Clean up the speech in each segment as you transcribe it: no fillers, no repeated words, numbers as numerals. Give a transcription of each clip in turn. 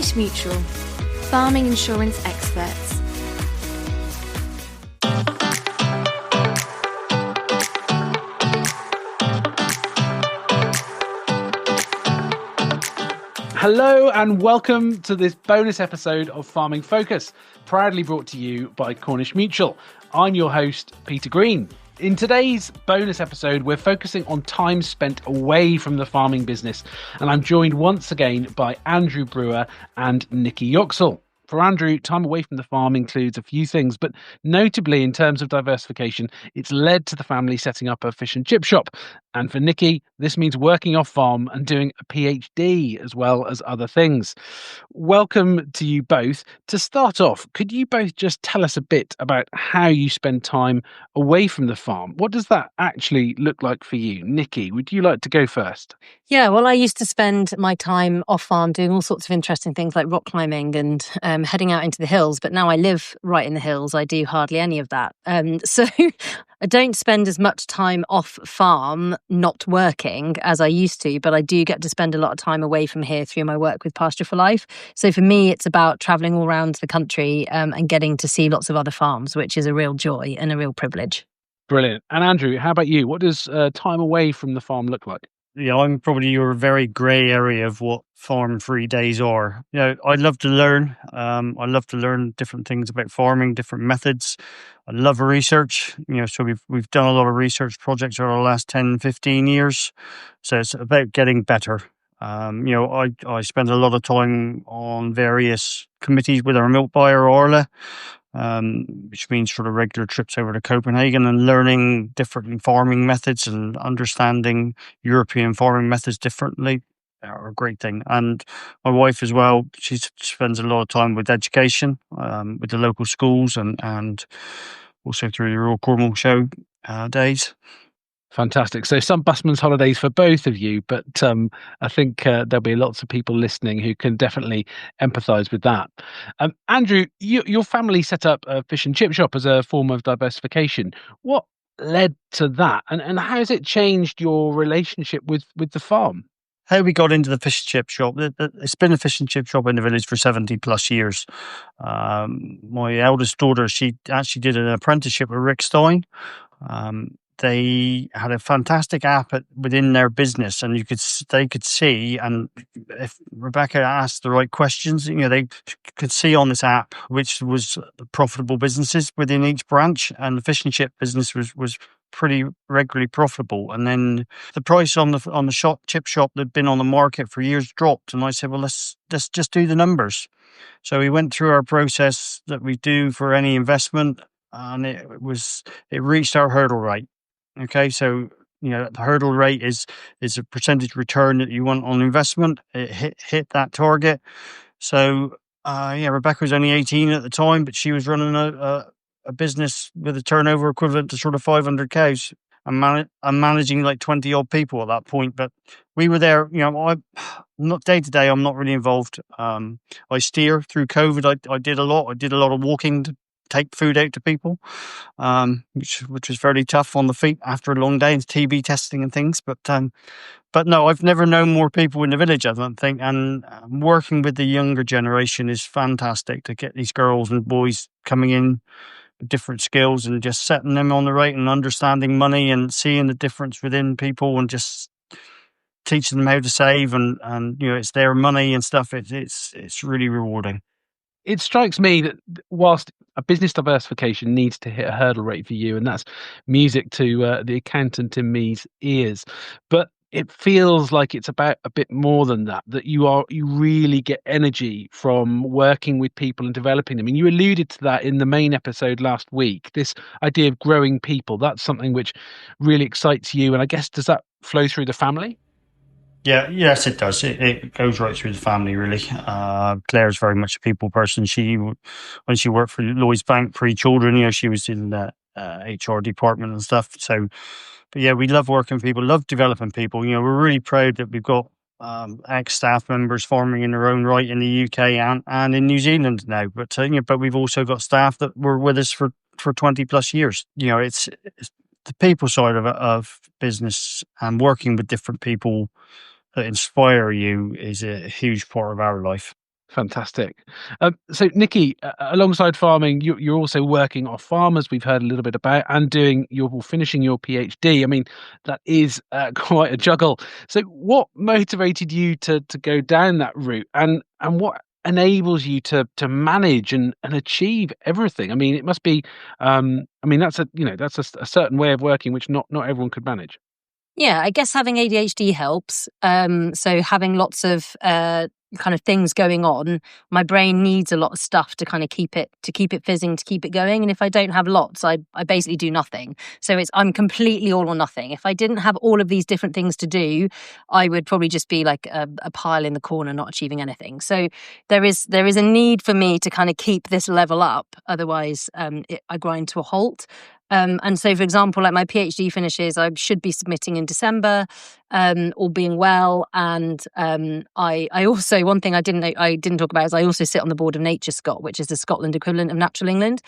Cornish Mutual, farming insurance experts. Hello and welcome to this bonus episode of Farming Focus, proudly brought to you by Cornish Mutual. I'm your host, Peter Green. In today's bonus episode, we're focusing on time spent away from the farming business, and I'm joined once again by Andrew Brewer and Nikki Yoxall. For Andrew, time away from the farm includes a few things, but notably in terms of diversification, it's led to the family setting up a fish and chip shop. And for Nikki, this means working off farm and doing a PhD as well as other things. Welcome to you both. To start off, could you both just tell us a bit about how you spend time away from the farm? What does that actually look like for you? Nikki, would you like to go first? Yeah, well, I used to spend my time off farm doing all sorts of interesting things like rock climbing and heading out into the hills. But now I live right in the hills. I do hardly any of that. So I don't spend as much time off farm not working as I used to, but I do get to spend a lot of time away from here through my work with Pasture for Life. So for me, it's about travelling all around the country and getting to see lots of other farms, which is a real joy and a real privilege. Brilliant. And Andrew, how about you? What does time away from the farm look like? Yeah, I'm probably your very grey area of what farm-free days are. You know, I love to learn. I love to learn different things about farming, different methods. I love research. You know, so we've done a lot of research projects over the last 10, 15 years. So it's about getting better. You know, I spend a lot of time on various committees with our milk buyer, Orla. Which means sort of regular trips over to Copenhagen and learning different farming methods and understanding European farming methods differently are a great thing. And my wife as well, she spends a lot of time with education, with the local schools and also through the Royal Cornwall Show days. Fantastic. So some busman's holidays for both of you, but I think there'll be lots of people listening who can definitely empathise with that. Andrew, your family set up a fish and chip shop as a form of diversification. What led to that, and how has it changed your relationship with the farm? How we got into the fish and chip shop, it's been a fish and chip shop in the village for 70 plus years. My eldest daughter, she actually did an apprenticeship with Rick Stein. They had a fantastic app within their business, and they could see, and if Rebecca asked the right questions, you know, they could see on this app which was profitable businesses within each branch, and the fish and chip business was pretty regularly profitable. And then the price on the chip shop that had been on the market for years dropped, and I said, well, let's just do the numbers. So we went through our process that we do for any investment, and it reached our hurdle rate. Okay, so you know the hurdle rate is a percentage return that you want on investment. It hit that target. So Rebecca was only 18 at the time, but she was running a business with a turnover equivalent to sort of 500 cows. I'm managing like 20 odd people at that point, but we were there. You know, I'm not day to day. I'm not really involved. I steer through COVID. I did a lot. I did a lot of walking to take food out to people, which was fairly tough on the feet after a long day and TB testing and things. But no, I've never known more people in the village, I don't think. And working with the younger generation is fantastic to get these girls and boys coming in with different skills and just setting them on the right and understanding money and seeing the difference within people and just teaching them how to save and you know, it's their money and stuff. It's really rewarding. It strikes me that whilst a business diversification needs to hit a hurdle rate for you, and that's music to the accountant in me's ears, but it feels like it's about a bit more than that, that you really get energy from working with people and developing them. And you alluded to that in the main episode last week, this idea of growing people. That's something which really excites you. And I guess, does that flow through the family? Yeah, yes, it does. It goes right through the family, really. Claire's very much a people person. When she worked for Lloyds Bank pre-children, you know, she was in the HR department and stuff. So, but yeah, we love working with people, love developing people. You know, we're really proud that we've got ex-staff members farming in their own right in the UK and in New Zealand now. But but we've also got staff that were with us for 20 plus years. You know, it's the people side of business and working with different people that inspire you is a huge part of our life. Fantastic. So, Nikki, alongside farming, you're also working off farm, as we've heard a little bit about, and finishing your PhD. I mean, that is quite a juggle. So, what motivated you to go down that route, and what enables you to manage and achieve everything? I mean, it must be. I mean, that's a certain way of working which not everyone could manage. Yeah, I guess having ADHD helps. So having lots of kind of things going on, my brain needs a lot of stuff to kind of keep it fizzing, to keep it going. And if I don't have lots, I basically do nothing. So I'm completely all or nothing. If I didn't have all of these different things to do, I would probably just be like a pile in the corner, not achieving anything. So there is a need for me to kind of keep this level up. Otherwise, I grind to a halt. And so, for example, like my PhD finishes, I should be submitting in December, all being well. And I also, one thing I didn't talk about is I also sit on the board of Nature Scot, which is the Scotland equivalent of Natural England.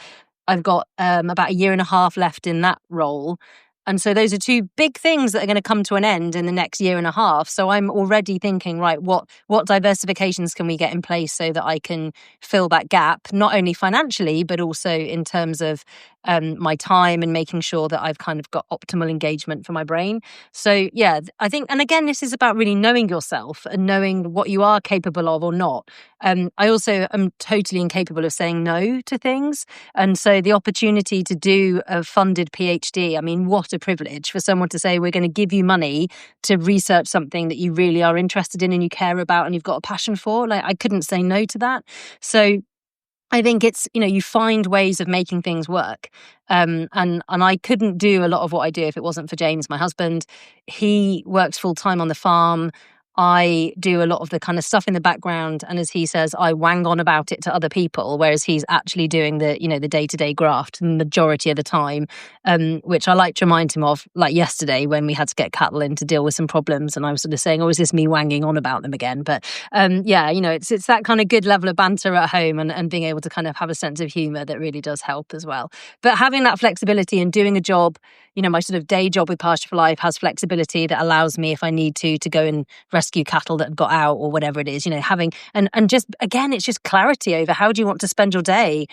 I've got about a year and a half left in that role. And so those are two big things that are going to come to an end in the next year and a half. So I'm already thinking, right, what diversifications can we get in place so that I can fill that gap, not only financially, but also in terms of my time and making sure that I've kind of got optimal engagement for my brain. So yeah, I think, and again, this is about really knowing yourself and knowing what you are capable of or not. I also am totally incapable of saying no to things. And so the opportunity to do a funded PhD, I mean, what a privilege for someone to say, we're going to give you money to research something that you really are interested in and you care about and you've got a passion for. Like, I couldn't say no to that. So I think it's, you find ways of making things work. And I couldn't do a lot of what I do if it wasn't for James, my husband. He works full time on the farm. I do a lot of the kind of stuff in the background. And as he says, I wang on about it to other people, whereas he's actually doing the day-to-day graft the majority of the time, which I like to remind him of, like yesterday when we had to get cattle in to deal with some problems. And I was sort of saying, oh, is this me wanging on about them again? But yeah, it's that kind of good level of banter at home and being able to kind of have a sense of humour that really does help as well. But having that flexibility and doing a job, my sort of day job with Pasture for Life has flexibility that allows me, if I need to go and rescue cattle that have got out or whatever it is, having and just, again, it's just clarity over how do you want to spend your day,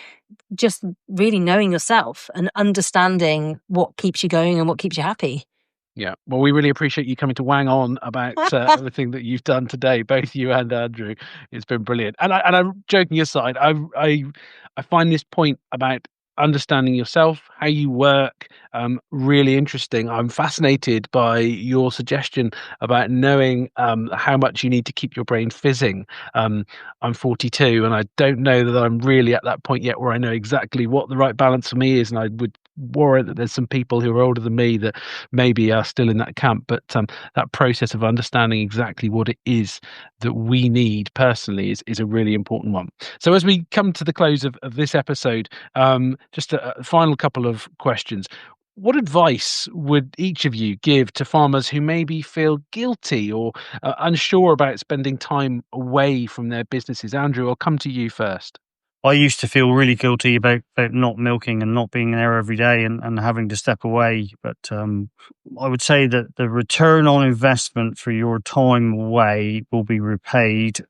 just really knowing yourself and understanding what keeps you going and what keeps you happy. Yeah, well, we really appreciate you coming to wang on about everything that you've done today, both you and Andrew. It's been brilliant. And I'm joking aside, I find this point about understanding yourself, how you work, really interesting. I'm fascinated by your suggestion about knowing how much you need to keep your brain fizzing. I'm 42 and I don't know that I'm really at that point yet where I know exactly what the right balance for me is, and I would worry that there's some people who are older than me that maybe are still in that camp, but that process of understanding exactly what it is that we need personally is a really important one. So as we come to the close of this episode, just a final couple of questions. What advice would each of you give to farmers who maybe feel guilty or unsure about spending time away from their businesses? Andrew, I'll come to you first. I used to feel really guilty about not milking and not being there every day and having to step away. But I would say that the return on investment for your time away will be repaid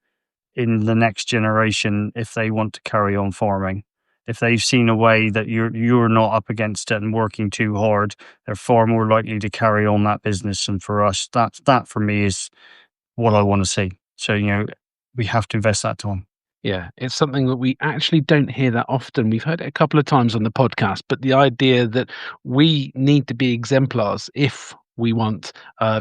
in the next generation if they want to carry on farming. If they've seen a way that you're not up against it and working too hard, they're far more likely to carry on that business. And for us, that for me is what I want to see. So, we have to invest that time. Yeah, it's something that we actually don't hear that often. We've heard it a couple of times on the podcast, but the idea that we need to be exemplars if we want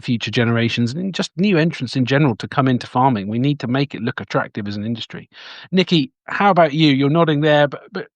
future generations and just new entrants in general to come into farming. We need to make it look attractive as an industry. Nikki, how about you? You're nodding there, but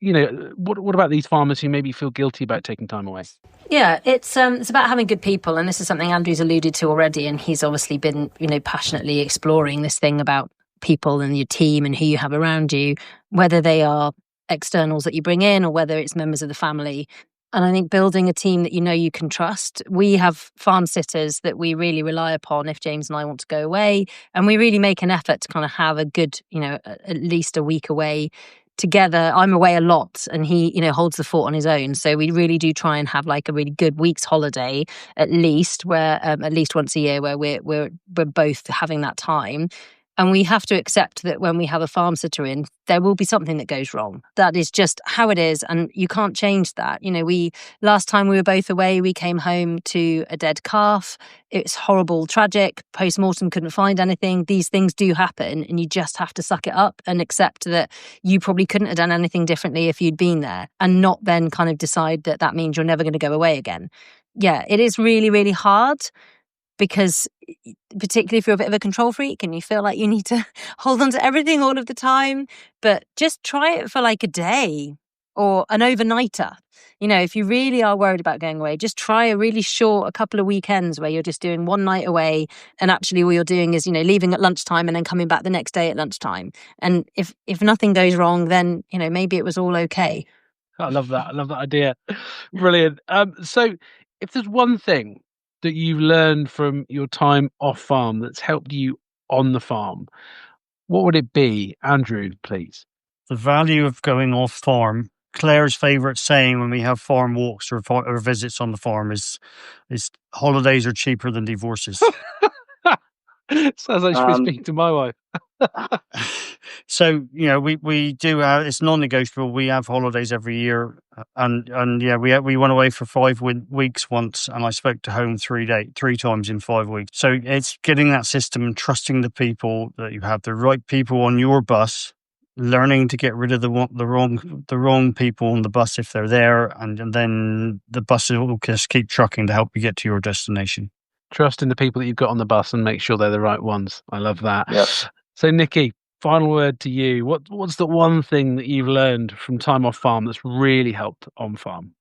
what about these farmers who maybe feel guilty about taking time away? Yeah, it's about having good people, and this is something Andrew's alluded to already, and he's obviously been passionately exploring this thing about people and your team and who you have around you, whether they are externals that you bring in or whether it's members of the family. And I think building a team that you can trust. We have farm sitters that we really rely upon if James and I want to go away, and we really make an effort to kind of have a good, at least a week away together. I'm away a lot and he, holds the fort on his own. So we really do try and have like a really good week's holiday, at least once a year where we're both having that time. And we have to accept that when we have a farm sitter in, there will be something that goes wrong. That is just how it is. And you can't change that. Last time we were both away, we came home to a dead calf. It's horrible, tragic. Post-mortem couldn't find anything. These things do happen. And you just have to suck it up and accept that you probably couldn't have done anything differently if you'd been there, and not then kind of decide that that means you're never going to go away again. Yeah, it is really, really hard. Because particularly if you're a bit of a control freak and you feel like you need to hold on to everything all of the time, but just try it for like a day or an overnighter. If you really are worried about going away, just try a couple of weekends where you're just doing one night away, and actually all you're doing is, leaving at lunchtime and then coming back the next day at lunchtime. And if nothing goes wrong, then, maybe it was all okay. I love that. I love that idea. Brilliant. So if there's one thing that you've learned from your time off farm that's helped you on the farm, what would it be? Andrew, please. The value of going off farm. Claire's favourite saying when we have farm walks or visits on the farm is holidays are cheaper than divorces. Sounds like she should be speaking to my wife. So, we do have, it's non-negotiable. We have holidays every year, and yeah, we went away for 5 weeks once, and I spoke to home 3 times in 5 weeks. So it's getting that system and trusting the people, that you have the right people on your bus, learning to get rid of the wrong people on the bus if they're there, and then the buses will just keep trucking to help you get to your destination. Trust in the people that you've got on the bus and make sure they're the right ones. I love that. Yep. So, Nikki, final word to you. What's the one thing that you've learned from time off farm that's really helped on farm?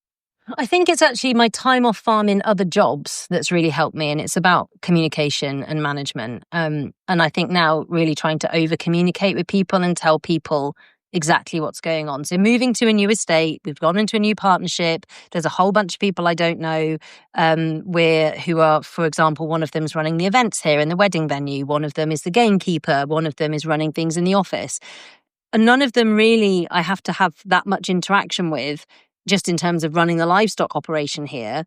I think it's actually my time off farm in other jobs that's really helped me, and it's about communication and management. And I think now really trying to over communicate with people and tell people exactly what's going on. So moving to a new estate, we've gone into a new partnership. There's a whole bunch of people I don't know who are, for example, one of them's running the events here in the wedding venue. One of them is the gamekeeper. One of them is running things in the office. And none of them really I have to have that much interaction with, just in terms of running the livestock operation here.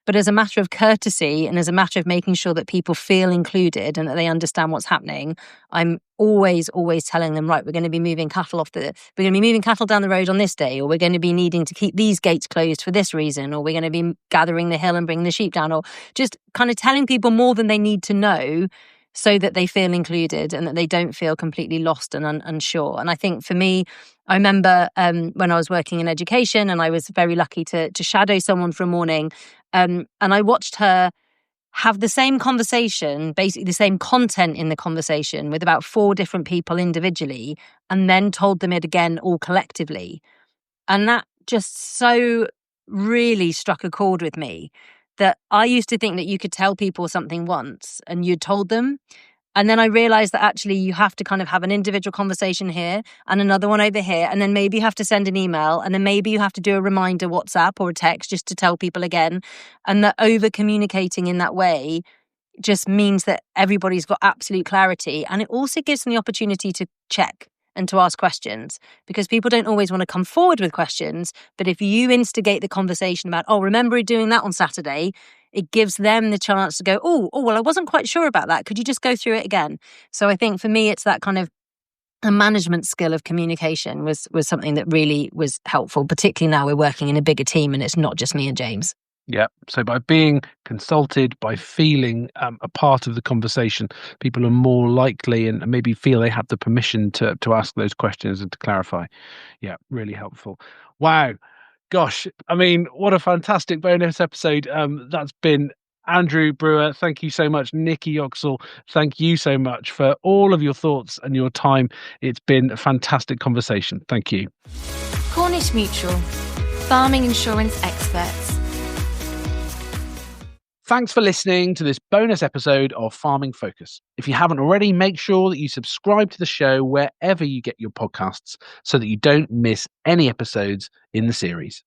But as a matter of courtesy and as a matter of making sure that people feel included and that they understand what's happening, I'm always telling them, right, we're going to be moving cattle down the road on this day, or we're going to be needing to keep these gates closed for this reason, or we're going to be gathering the hill and bringing the sheep down, or just kind of telling people more than they need to know so that they feel included and that they don't feel completely lost and unsure. And I think for me, I remember when I was working in education, and I was very lucky to shadow someone for a morning, and I watched her have the same conversation, basically the same content in the conversation with about 4 different people individually, and then told them it again all collectively. And that just so really struck a chord with me, that I used to think that you could tell people something once and you'd told them. And then I realized that actually you have to kind of have an individual conversation here and another one over here. And then maybe you have to send an email, and then maybe you have to do a reminder WhatsApp or a text just to tell people again. And that over communicating in that way just means that everybody's got absolute clarity. And it also gives them the opportunity to check and to ask questions, because people don't always want to come forward with questions. But if you instigate the conversation about, oh, remember doing that on Saturday, it gives them the chance to go, oh, well, I wasn't quite sure about that. Could you just go through it again? So I think for me, it's that kind of a management skill of communication was something that really was helpful, particularly now we're working in a bigger team and it's not just me and James. Yeah. So by being consulted, by feeling a part of the conversation, people are more likely and maybe feel they have the permission to ask those questions and to clarify. Yeah, really helpful. Wow. Gosh, I mean, what a fantastic bonus episode. That's been Andrew Brewer. Thank you so much. Nikki Yoxall, thank you so much for all of your thoughts and your time. It's been a fantastic conversation. Thank you. Cornish Mutual, farming insurance experts. Thanks for listening to this bonus episode of Farming Focus. If you haven't already, make sure that you subscribe to the show wherever you get your podcasts so that you don't miss any episodes in the series.